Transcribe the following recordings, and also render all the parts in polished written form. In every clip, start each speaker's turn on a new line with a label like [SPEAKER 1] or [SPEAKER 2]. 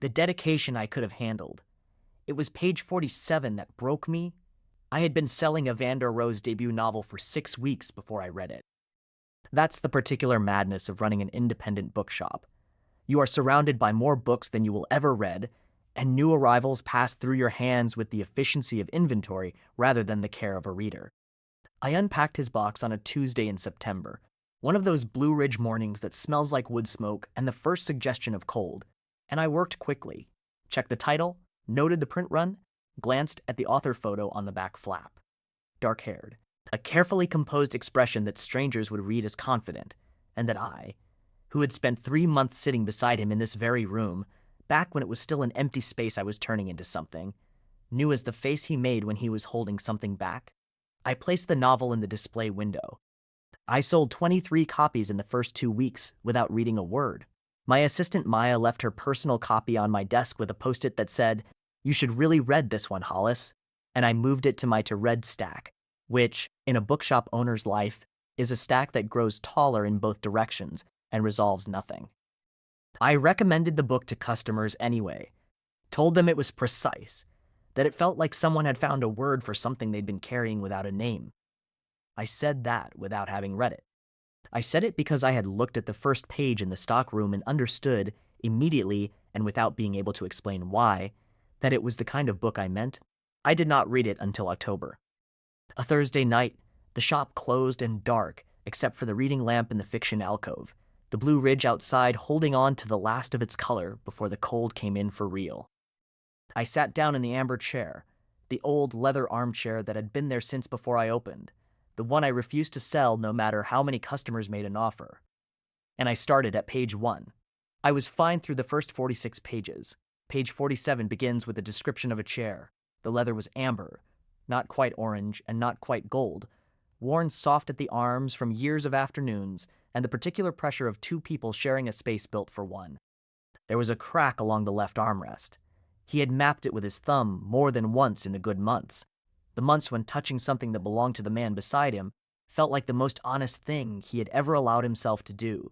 [SPEAKER 1] The dedication I could have handled. It was page 47 that broke me. I had been selling Evander Rowe's debut novel for 6 weeks before I read it. That's the particular madness of running an independent bookshop. You are surrounded by more books than you will ever read, and new arrivals pass through your hands with the efficiency of inventory rather than the care of a reader. I unpacked his box on a Tuesday in September, one of those Blue Ridge mornings that smells like wood smoke and the first suggestion of cold, and I worked quickly, checked the title, noted the print run, glanced at the author photo on the back flap. Dark-haired, a carefully composed expression that strangers would read as confident, and that I, who had spent 3 months sitting beside him in this very room, back when it was still an empty space I was turning into something, knew as the face he made when he was holding something back. I placed the novel in the display window. I sold 23 copies in the first 2 weeks without reading a word. My assistant Maya left her personal copy on my desk with a post-it that said, "You should really read this one, Hollis," and I moved it to my to-read stack, which, in a bookshop owner's life, is a stack that grows taller in both directions and resolves nothing. I recommended the book to customers anyway, told them it was precise, that it felt like someone had found a word for something they'd been carrying without a name. I said that without having read it. I said it because I had looked at the first page in the stockroom and understood, immediately and without being able to explain why, that it was the kind of book I meant. I did not read it until October. A Thursday night, the shop closed and dark, except for the reading lamp in the fiction alcove, the Blue Ridge outside holding on to the last of its color before the cold came in for real. I sat down in the amber chair, the old leather armchair that had been there since before I opened, the one I refused to sell no matter how many customers made an offer. And I started at page 1. I was fine through the first 46 pages. Page 47 begins with a description of a chair. The leather was amber, not quite orange and not quite gold, worn soft at the arms from years of afternoons and the particular pressure of 2 people sharing a space built for one. There was a crack along the left armrest. He had mapped it with his thumb more than once in the good months. The months when touching something that belonged to the man beside him felt like the most honest thing he had ever allowed himself to do.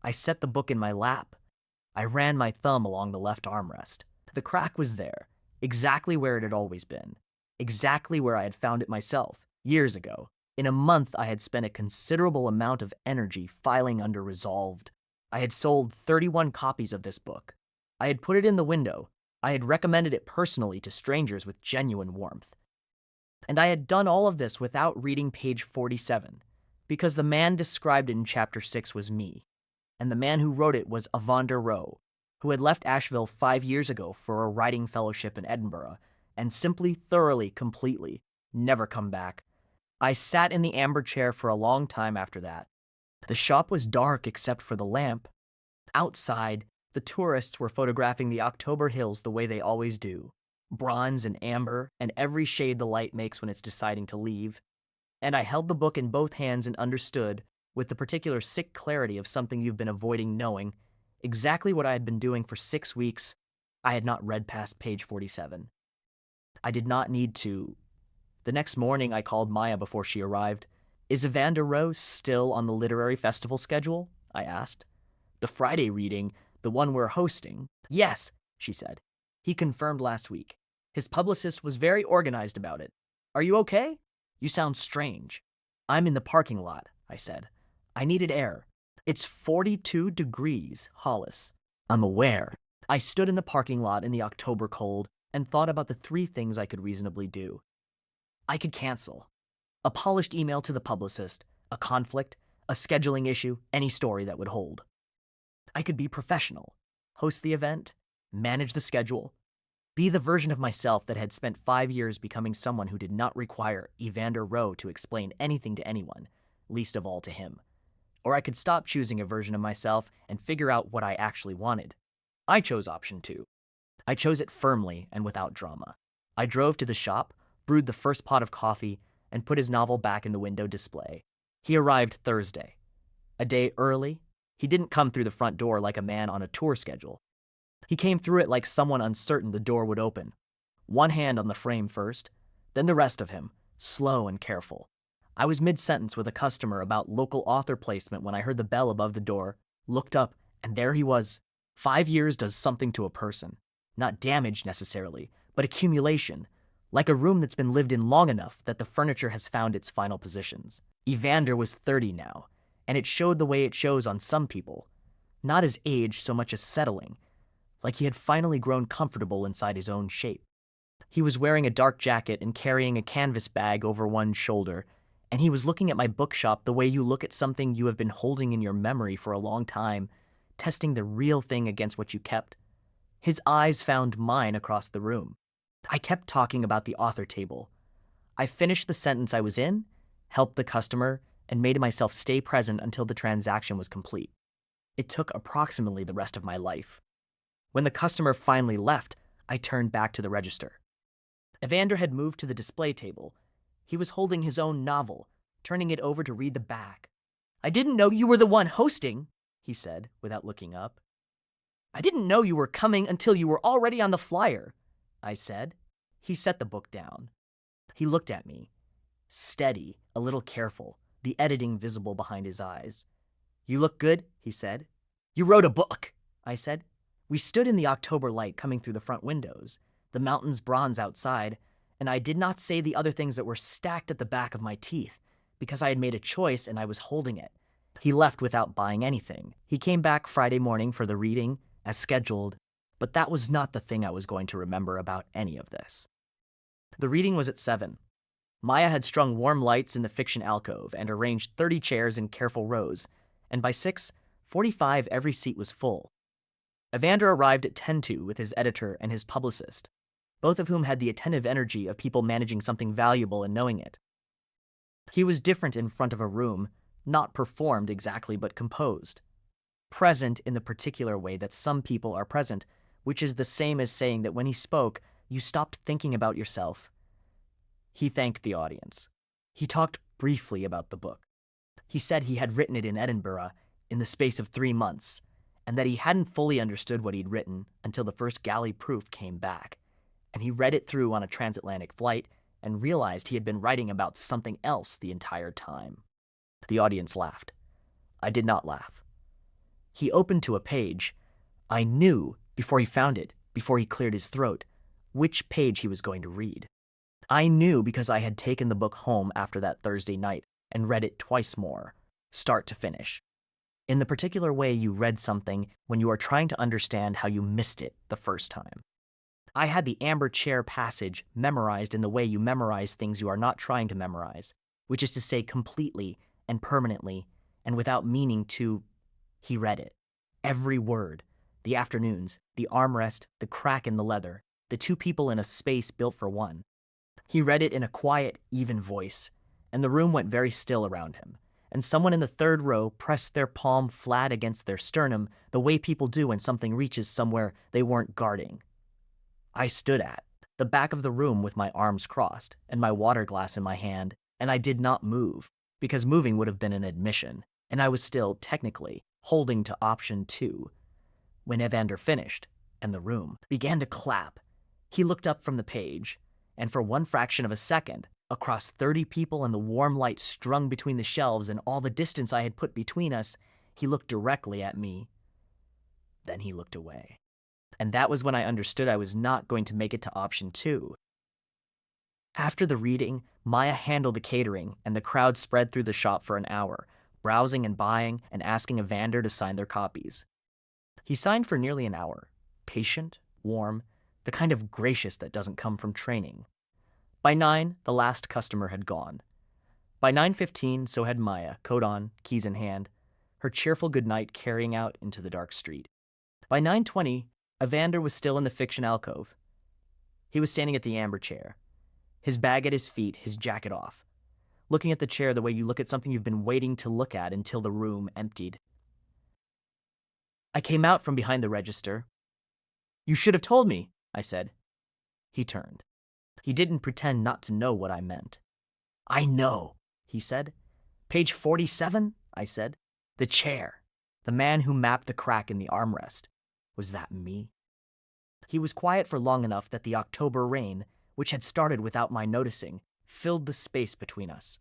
[SPEAKER 1] I set the book in my lap. I ran my thumb along the left armrest. The crack was there, exactly where it had always been, exactly where I had found it myself, years ago. In a month, I had spent a considerable amount of energy filing under resolved. I had sold 31 copies of this book. I had put it in the window. I had recommended it personally to strangers with genuine warmth. And I had done all of this without reading page 47, because the man described in chapter 6 was me, and the man who wrote it was Evander Rowe, who had left Asheville 5 years ago for a writing fellowship in Edinburgh, and simply, thoroughly, completely, never come back. I sat in the amber chair for a long time after that. The shop was dark except for the lamp. Outside, the tourists were photographing the October hills the way they always do, bronze and amber and every shade the light makes when it's deciding to leave. And I held the book in both hands and understood, with the particular sick clarity of something you've been avoiding knowing, exactly what I had been doing for 6 weeks. I had not read past page 47. I did not need to. The next morning, I called Maya before she arrived. "Is Evander Rowe still on the literary festival schedule?" I asked. "The Friday reading, the one we're hosting?" "Yes," she said. "He confirmed last week. His publicist was very organized about it. Are you okay? You sound strange." "I'm in the parking lot," I said. "I needed air. It's 42 degrees, Hollis." "I'm aware." I stood in the parking lot in the October cold and thought about the 3 things I could reasonably do. I could cancel. A polished email to the publicist, a conflict, a scheduling issue, any story that would hold. I could be professional, host the event, manage the schedule, be the version of myself that had spent 5 years becoming someone who did not require Evander Rowe to explain anything to anyone, least of all to him. Or I could stop choosing a version of myself and figure out what I actually wanted. I chose option 2. I chose it firmly and without drama. I drove to the shop, brewed the first pot of coffee, and put his novel back in the window display. He arrived Thursday. A day early, he didn't come through the front door like a man on a tour schedule. He came through it like someone uncertain the door would open. One hand on the frame first, then the rest of him, slow and careful. I was mid-sentence with a customer about local author placement when I heard the bell above the door, looked up, and there he was. 5 years does something to a person. Not damage necessarily, but accumulation, like a room that's been lived in long enough that the furniture has found its final positions. Evander was 30 now, and it showed the way it shows on some people. Not as age so much as settling, like he had finally grown comfortable inside his own shape. He was wearing a dark jacket and carrying a canvas bag over one shoulder, and he was looking at my bookshop the way you look at something you have been holding in your memory for a long time, testing the real thing against what you kept. His eyes found mine across the room. I kept talking about the author table. I finished the sentence I was in, helped the customer, and made myself stay present until the transaction was complete. It took approximately the rest of my life. When the customer finally left, I turned back to the register. Evander had moved to the display table. He was holding his own novel, turning it over to read the back. "I didn't know you were the one hosting," he said, without looking up. "I didn't know you were coming until you were already on the flyer," I said. He set the book down. He looked at me, steady, a little careful, the editing visible behind his eyes. "You look good," he said. "You wrote a book," I said. We stood in the October light coming through the front windows, the mountains bronze outside, and I did not say the other things that were stacked at the back of my teeth, because I had made a choice and I was holding it. He left without buying anything. He came back Friday morning for the reading, as scheduled, but that was not the thing I was going to remember about any of this. The reading was at 7. Maya had strung warm lights in the fiction alcove and arranged 30 chairs in careful rows, and by 6:45 every seat was full. Evander arrived at 10:02 with his editor and his publicist, both of whom had the attentive energy of people managing something valuable and knowing it. He was different in front of a room, not performed exactly but composed. Present in the particular way that some people are present, which is the same as saying that when he spoke, you stopped thinking about yourself. He thanked the audience. He talked briefly about the book. He said he had written it in Edinburgh in the space of 3 months, and that he hadn't fully understood what he'd written until the first galley proof came back, and he read it through on a transatlantic flight and realized he had been writing about something else the entire time. The audience laughed. I did not laugh. He opened to a page. I knew, before he found it, before he cleared his throat, which page he was going to read. I knew because I had taken the book home after that Thursday night and read it twice more, start to finish. In the particular way you read something when you are trying to understand how you missed it the first time. I had the amber chair passage memorized in the way you memorize things you are not trying to memorize, which is to say completely and permanently and without meaning to. He read it. Every word. The afternoons, the armrest, the crack in the leather, the 2 people in a space built for one. He read it in a quiet, even voice, and the room went very still around him, and someone in the 3rd row pressed their palm flat against their sternum the way people do when something reaches somewhere they weren't guarding. I stood at the back of the room with my arms crossed and my water glass in my hand, and I did not move, because moving would have been an admission, and I was still, technically, holding to option 2. When Evander finished, and the room began to clap, he looked up from the page, and for one fraction of a second, across 30 people and the warm light strung between the shelves and all the distance I had put between us, he looked directly at me. Then he looked away. And that was when I understood I was not going to make it to option 2. After the reading, Maya handled the catering, and the crowd spread through the shop for an hour, browsing and buying and asking Evander to sign their copies. He signed for nearly an hour, patient, warm, the kind of gracious that doesn't come from training. By 9, the last customer had gone. By 9:15, so had Maya, coat on, keys in hand, her cheerful goodnight carrying out into the dark street. By 9:20, Evander was still in the fiction alcove. He was standing at the amber chair, his bag at his feet, his jacket off, looking at the chair the way you look at something you've been waiting to look at until the room emptied. I came out from behind the register. "You should have told me," I said. He turned. He didn't pretend not to know what I meant. "I know," he said. "Page 47, I said. "The chair. The man who mapped the crack in the armrest. Was that me?" He was quiet for long enough that the October rain, which had started without my noticing, filled the space between us,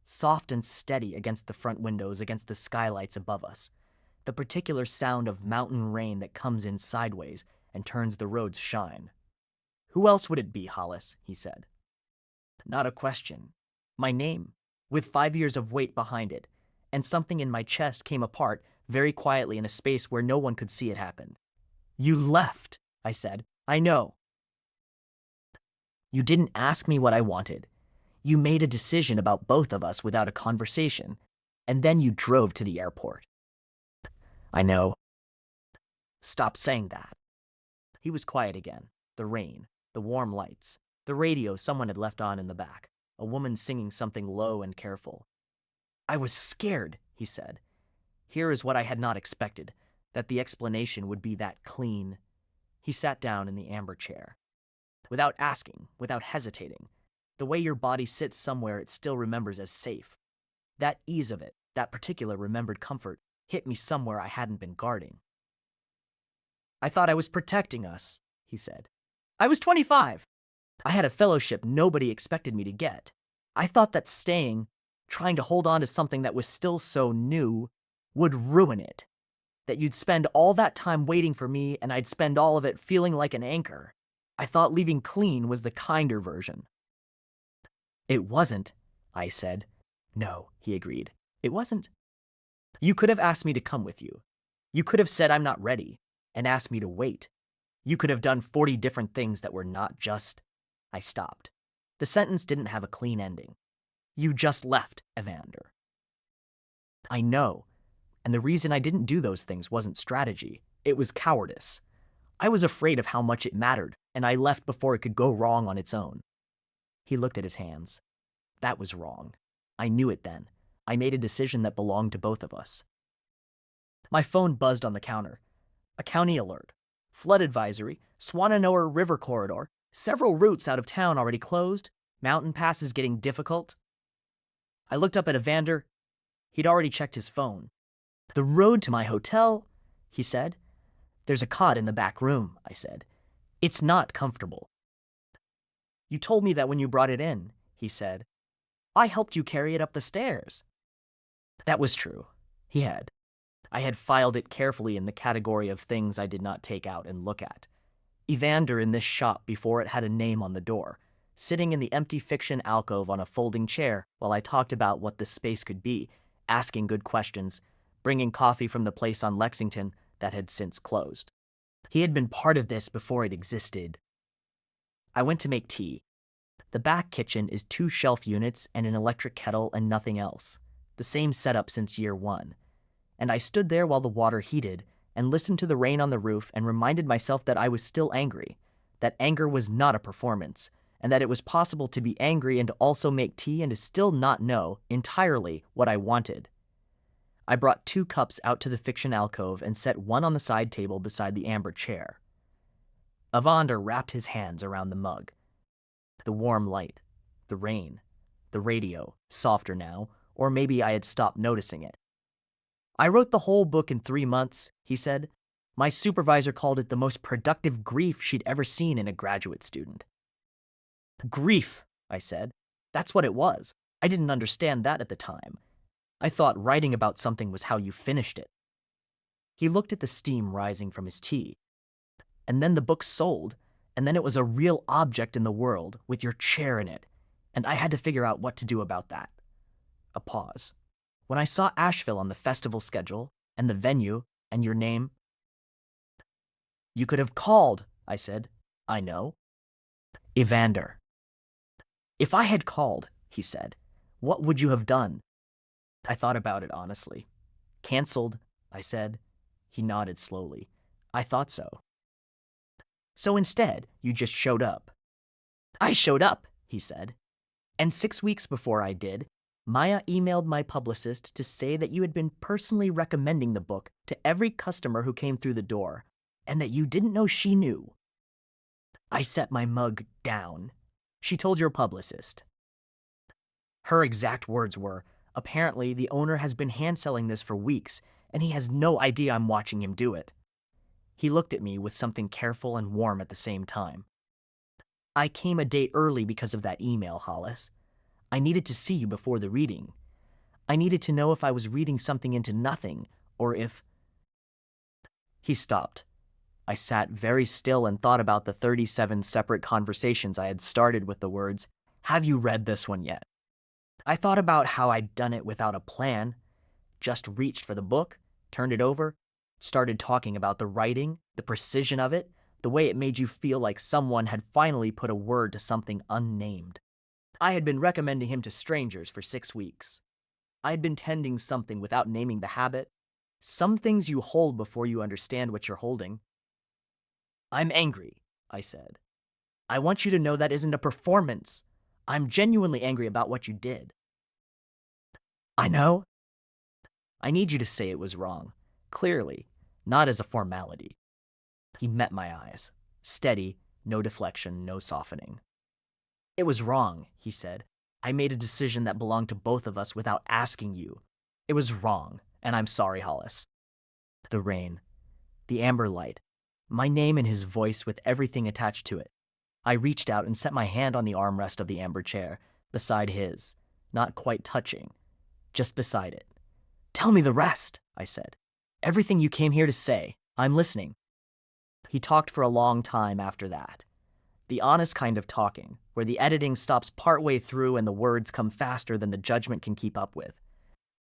[SPEAKER 1] soft and steady against the front windows, against the skylights above us. the particular sound of mountain rain that comes in sideways and turns the roads shine. "Who else would it be, Hollis?" he said. Not a question. My name, with 5 years of weight behind it, and something in my chest came apart very quietly in a space where no one could see it happen. "You left," I said. "I know." "You didn't ask me what I wanted. You made a decision about both of us without a conversation, and then you drove to the airport." "I know." "Stop saying that." He was quiet again. The rain, the warm lights, the radio someone had left on in the back, a woman singing something low and careful. "I was scared," he said. Here is what I had not expected, that the explanation would be that clean. He sat down in the amber chair. "Without asking, without hesitating, the way your body sits somewhere it still remembers as safe. That ease of it, that particular remembered comfort, hit me somewhere I hadn't been guarding." "I thought I was protecting us," he said. "I was 25. I had a fellowship nobody expected me to get. I thought that staying, trying to hold on to something that was still so new, would ruin it. That you'd spend all that time waiting for me and I'd spend all of it feeling like an anchor. I thought leaving clean was the kinder version." "It wasn't," I said. "No," he agreed. "It wasn't. You could have asked me to come with you. You could have said I'm not ready and asked me to wait. You could have done 40 different things that were not just—" I stopped. The sentence didn't have a clean ending. "You just left, Evander." "I know. And the reason I didn't do those things wasn't strategy. It was cowardice. I was afraid of how much it mattered, and I left before it could go wrong on its own." He looked at his hands. "That was wrong. I knew it then. I made a decision that belonged to both of us." My phone buzzed on the counter. A county alert. Flood advisory, Swannanoa River corridor, several routes out of town already closed, mountain passes getting difficult. I looked up at Evander. He'd already checked his phone. "The road to my hotel," he said. "There's a cot in the back room," I said. "It's not comfortable." "You told me that when you brought it in," he said. "I helped you carry it up the stairs." That was true. He had. I had filed it carefully in the category of things I did not take out and look at. Evander in this shop before it had a name on the door, sitting in the empty fiction alcove on a folding chair while I talked about what this space could be, asking good questions, bringing coffee from the place on Lexington that had since closed. He had been part of this before it existed. I went to make tea. The back kitchen is 2 shelf units and an electric kettle and nothing else, the same setup since year 1. And I stood there while the water heated and listened to the rain on the roof and reminded myself that I was still angry, that anger was not a performance, and that it was possible to be angry and to also make tea and to still not know entirely what I wanted. I brought 2 cups out to the fiction alcove and set one on the side table beside the amber chair. Evander wrapped his hands around the mug. The warm light, the rain, the radio, softer now, or maybe I had stopped noticing it. "I wrote the whole book in 3 months," he said. "My supervisor called it the most productive grief she'd ever seen in a graduate student." "Grief," I said. "That's what it was. I didn't understand that at the time. I thought writing about something was how you finished it." He looked at the steam rising from his tea. "And then the book sold, and then it was a real object in the world with your chair in it, and I had to figure out what to do about that." A pause. "When I saw Asheville on the festival schedule, and the venue, and your name—" "You could have called," I said. "I know." "Evander." "If I had called," he said, "what would you have done?" I thought about it honestly. "Canceled," I said. He nodded slowly. "I thought so." "So instead, you just showed up." "I showed up," he said. "And 6 weeks before I did, Maya emailed my publicist to say that you had been personally recommending the book to every customer who came through the door, and that you didn't know she knew." I set my mug down. "She told your publicist." Her exact words were, "Apparently, the owner has been hand-selling this for weeks, and he has no idea I'm watching him do it." He looked at me with something careful and warm at the same time. "I came a day early because of that email, Hollis. I needed to see you before the reading. I needed to know if I was reading something into nothing, or if—" He stopped. I sat very still and thought about the 37 separate conversations I had started with the words, "Have you read this one yet?" I thought about how I'd done it without a plan, just reached for the book, turned it over, started talking about the writing, the precision of it, the way it made you feel like someone had finally put a word to something unnamed. I had been recommending him to strangers for 6 weeks. I had been tending something without naming the habit. Some things you hold before you understand what you're holding. "I'm angry," I said. "I want you to know that isn't a performance. I'm genuinely angry about what you did." "I know." "I need you to say it was wrong, clearly, not as a formality." He met my eyes, steady, no deflection, no softening. "It was wrong," he said. "I made a decision that belonged to both of us without asking you. It was wrong, and I'm sorry, Hollis." The rain, the amber light, my name in his voice with everything attached to it. I reached out and set my hand on the armrest of the amber chair, beside his, not quite touching, just beside it. "Tell me the rest," I said. "Everything you came here to say. I'm listening." He talked for a long time after that. The honest kind of talking, where the editing stops partway through and the words come faster than the judgment can keep up with.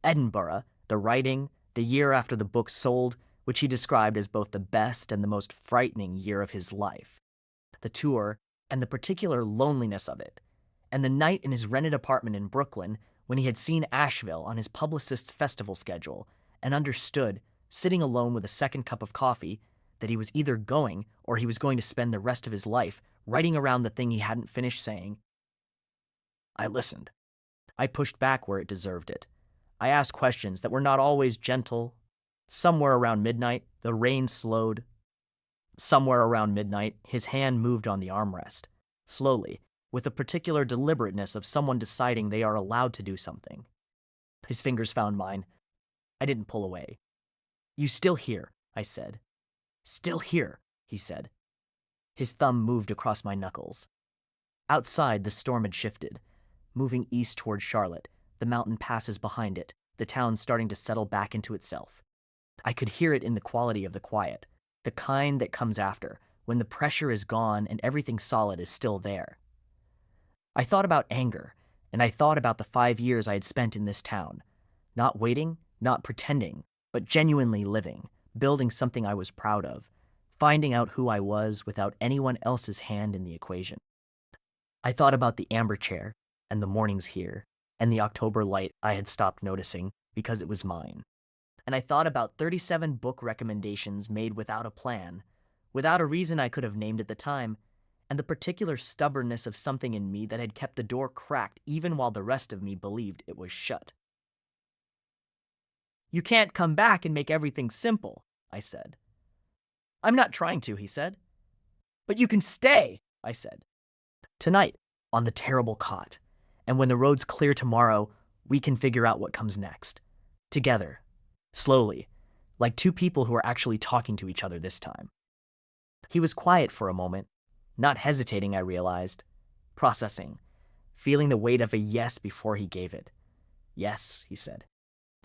[SPEAKER 1] Edinburgh, the writing, the year after the book sold, which he described as both the best and the most frightening year of his life. The tour, and the particular loneliness of it. And the night in his rented apartment in Brooklyn when he had seen Asheville on his publicist's festival schedule and understood, sitting alone with a second cup of coffee, that he was either going or he was going to spend the rest of his life writing around the thing he hadn't finished saying. I listened. I pushed back where it deserved it. I asked questions that were not always gentle. Somewhere around midnight, the rain slowed. Somewhere around midnight, his hand moved on the armrest, slowly, with a particular deliberateness of someone deciding they are allowed to do something. His fingers found mine. I didn't pull away. "You still here?" I said. "Still here," he said. His thumb moved across my knuckles. Outside, the storm had shifted, moving east toward Charlotte, the mountain passes behind it, the town starting to settle back into itself. I could hear it in the quality of the quiet, the kind that comes after, when the pressure is gone and everything solid is still there. I thought about anger, and I thought about the 5 years I had spent in this town, not waiting, not pretending, but genuinely living, building something I was proud of, finding out who I was without anyone else's hand in the equation. I thought about the amber chair, and the mornings here, and the October light I had stopped noticing because it was mine. And I thought about 37 book recommendations made without a plan, without a reason I could have named at the time, and the particular stubbornness of something in me that had kept the door cracked even while the rest of me believed it was shut. "You can't come back and make everything simple," I said. "I'm not trying to," he said. "But you can stay," I said. "Tonight, on the terrible cot, and when the road's clear tomorrow, we can figure out what comes next. Together. Slowly, like two people who are actually talking to each other this time." He was quiet for a moment, not hesitating, I realized, processing, feeling the weight of a yes before he gave it. "Yes," he said.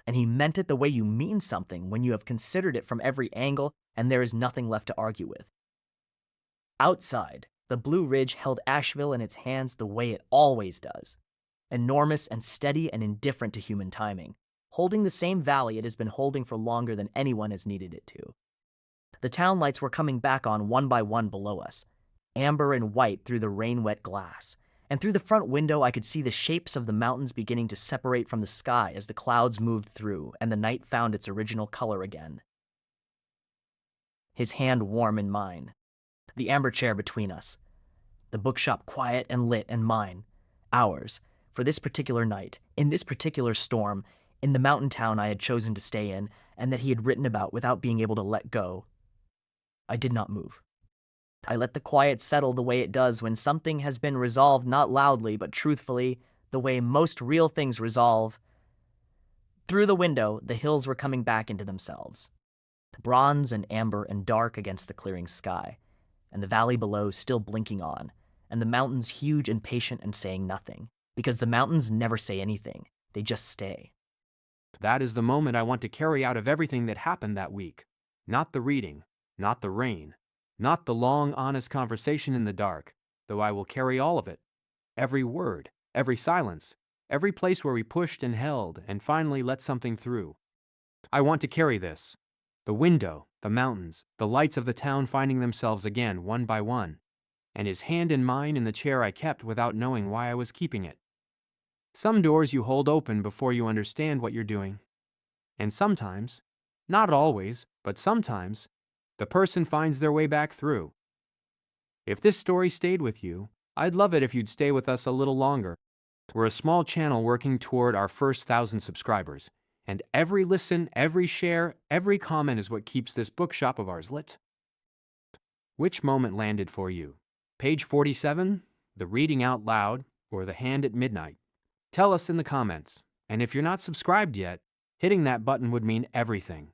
[SPEAKER 1] "And he meant it the way you mean something when you have considered it from every angle and there is nothing left to argue with." Outside, the Blue Ridge held Asheville in its hands the way it always does, enormous and steady and indifferent to human timing, holding the same valley it has been holding for longer than anyone has needed it to. The town lights were coming back on one by one below us, amber and white through the rain-wet glass, and through the front window I could see the shapes of the mountains beginning to separate from the sky as the clouds moved through and the night found its original color again. His hand warm in mine, the amber chair between us, the bookshop quiet and lit and mine, ours, for this particular night, in this particular storm, in the mountain town I had chosen to stay in and that he had written about without being able to let go. I did not move. I let the quiet settle the way it does when something has been resolved not loudly but truthfully, the way most real things resolve. Through the window, the hills were coming back into themselves, bronze and amber and dark against the clearing sky, and the valley below still blinking on, and the mountains huge and patient and saying nothing, because the mountains never say anything, they just stay.
[SPEAKER 2] That is the moment I want to carry out of everything that happened that week. Not the reading, not the rain, not the long, honest conversation in the dark, though I will carry all of it, every word, every silence, every place where we pushed and held and finally let something through. I want to carry this. The window, the mountains, the lights of the town finding themselves again one by one, and his hand in mine in the chair I kept without knowing why I was keeping it. Some doors you hold open before you understand what you're doing. And sometimes, not always, but sometimes, the person finds their way back through. If this story stayed with you, I'd love it if you'd stay with us a little longer. We're a small channel working toward our first 1,000 subscribers, and every listen, every share, every comment is what keeps this bookshop of ours lit. Which moment landed for you? Page 47, the reading out loud, or the hand at midnight? Tell us in the comments, and if you're not subscribed yet, hitting that button would mean everything.